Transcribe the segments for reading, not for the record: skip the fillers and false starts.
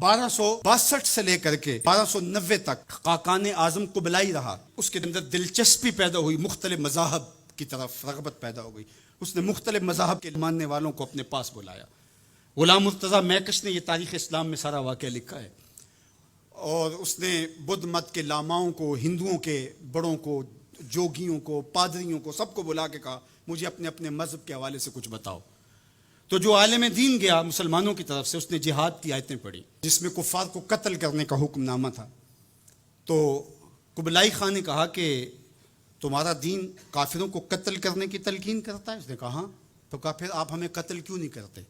1262 سے لے کر کے 1290 تک خاقان اعظم قبلائی رہا. اس کے اندر دلچسپی پیدا ہوئی، مختلف مذاہب کی طرف رغبت پیدا ہو گئی. اس نے مختلف مذاہب کے ماننے والوں کو اپنے پاس بلایا. غلام مرتضیٰ میکش نے یہ تاریخ اسلام میں سارا واقعہ لکھا ہے، اور اس نے بدھ مت کے لاماؤں کو، ہندوؤں کے بڑوں کو، جوگیوں کو، پادریوں کو، سب کو بلا کے کہا مجھے اپنے اپنے مذہب کے حوالے سے کچھ بتاؤ. تو جو عالم دین گیا مسلمانوں کی طرف سے، اس نے جہاد کی آیتیں پڑھی جس میں کفار کو قتل کرنے کا حکم نامہ تھا. تو قبلائی خان نے کہا کہ تمہارا دین کافروں کو قتل کرنے کی تلقین کرتا ہے؟ اس نے کہا ہاں. تو کہا پھر آپ ہمیں قتل کیوں نہیں کرتے؟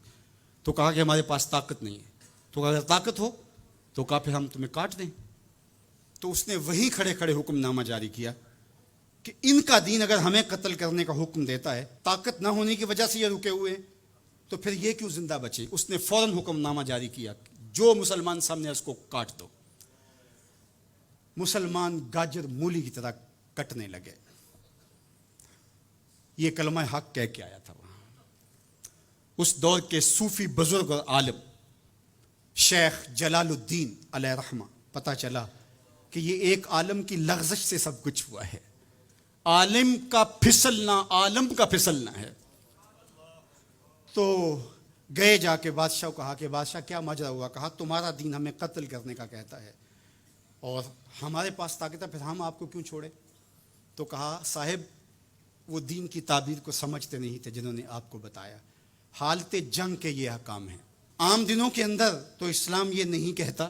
تو کہا کہ ہمارے پاس طاقت نہیں ہے. تو اگر طاقت ہو تو کہا پھر ہم تمہیں کاٹ دیں. تو اس نے وہیں کھڑے کھڑے حکم نامہ جاری کیا کہ ان کا دین اگر ہمیں قتل کرنے کا حکم دیتا ہے، طاقت نہ ہونے کی وجہ سے یہ رکے ہوئے ہیں، تو پھر یہ کیوں زندہ بچے؟ اس نے فوراً حکم نامہ جاری کیا جو مسلمان سامنے اس کو کاٹ دو. مسلمان گاجر مولی کی طرح کٹنے لگے. یہ کلمہ حق کہہ کے آیا تھا وہاں. اس دور کے صوفی بزرگ اور عالم شیخ جلال الدین علیہ رحمہ، پتہ چلا کہ یہ ایک عالم کی لغزش سے سب کچھ ہوا ہے. عالم کا پھسلنا عالم کا پھسلنا ہے. تو گئے جا کے بادشاہ کو کہا کہ بادشاہ کیا ماجرا ہوا؟ کہا تمہارا دین ہمیں قتل کرنے کا کہتا ہے اور ہمارے پاس طاقت ہے، پھر ہم آپ کو کیوں چھوڑے؟ تو کہا صاحب وہ دین کی تعبیر کو سمجھتے نہیں تھے جنہوں نے آپ کو بتایا. حالت جنگ کے یہ احکام ہیں. عام دنوں کے اندر تو اسلام یہ نہیں کہتا،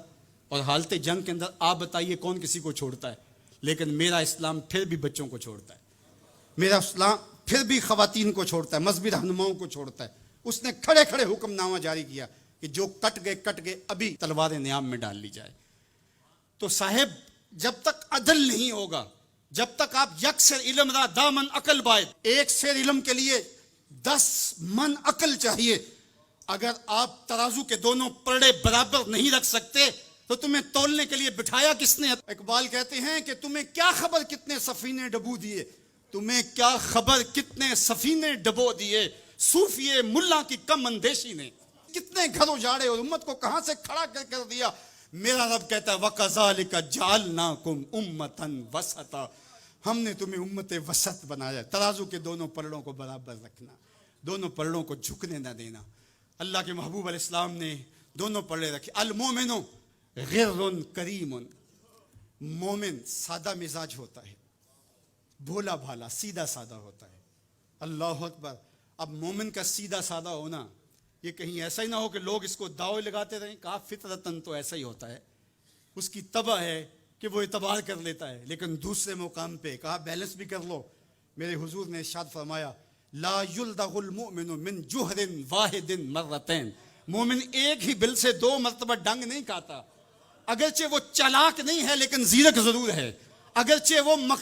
اور حالت جنگ کے اندر آپ بتائیے کون کسی کو چھوڑتا ہے؟ لیکن میرا اسلام پھر بھی بچوں کو چھوڑتا ہے، میرا اسلام پھر بھی خواتین کو چھوڑتا ہے، مذہبی رہنماؤں کو چھوڑتا ہے. اس نے کھڑے کھڑے حکم نامہ جاری کیا کہ جو کٹ گئے ابھی تلوار نیام میں ڈال لی جائے. تو صاحب جب تک عدل نہیں ہوگا، جب تک آپ یک سیر علم را دامن عقل باید، ایک سیر علم کے لیے 10 من عقل چاہیے. اگر آپ ترازو کے دونوں پلڑے برابر نہیں رکھ سکتے تو تمہیں تولنے کے لیے بٹھایا کس نے؟ اقبال کہتے ہیں کہ تمہیں کیا خبر کتنے سفینے ڈبو دیے، تمہیں کیا خبر کتنے سفینے ڈبو دیے، صوفیے ملا کی کم اندیشی نے کتنے گھر اجاڑے اور امت کو کہاں سے کھڑا کر دیا. میرا رب کہتا ہے وَكَذَلِكَ جَعَلْنَاكُمْ أُمَّةً وَسَطًا، ہم نے تمہیں امت وسط بنایا. ترازو کے دونوں پلڑوں کو برابر رکھنا، دونوں پلڑوں کو جھکنے نہ دینا. اللہ کے محبوب علیہ السلام نے دونوں پلڑے رکھے. المومن غر کریم، مومن سادہ مزاج ہوتا ہے، بھولا بھالا سیدھا سادہ ہوتا ہے. اللہ اکبر. اب مومن کا سیدھا سادہ ہونا یہ کہیں ایسا ہی نہ ہو کہ لوگ اس کو دعوے لگاتے رہیں. کہا فطرتاً تو ایسا ہی ہوتا ہے، اس کی طبع ہے کہ وہ اعتبار کر لیتا ہے. لیکن دوسرے مقام پہ کہا بیلنس بھی کر لو. میرے حضور نے ارشاد فرمایا لا یلدغ المؤمن من جوہر واحد مرتين، مومن ایک ہی بل سے 2 مرتبہ ڈنگ نہیں کھاتا. اگرچہ وہ چالاک نہیں ہے لیکن زیرک ضرور ہے، اگرچہ وہ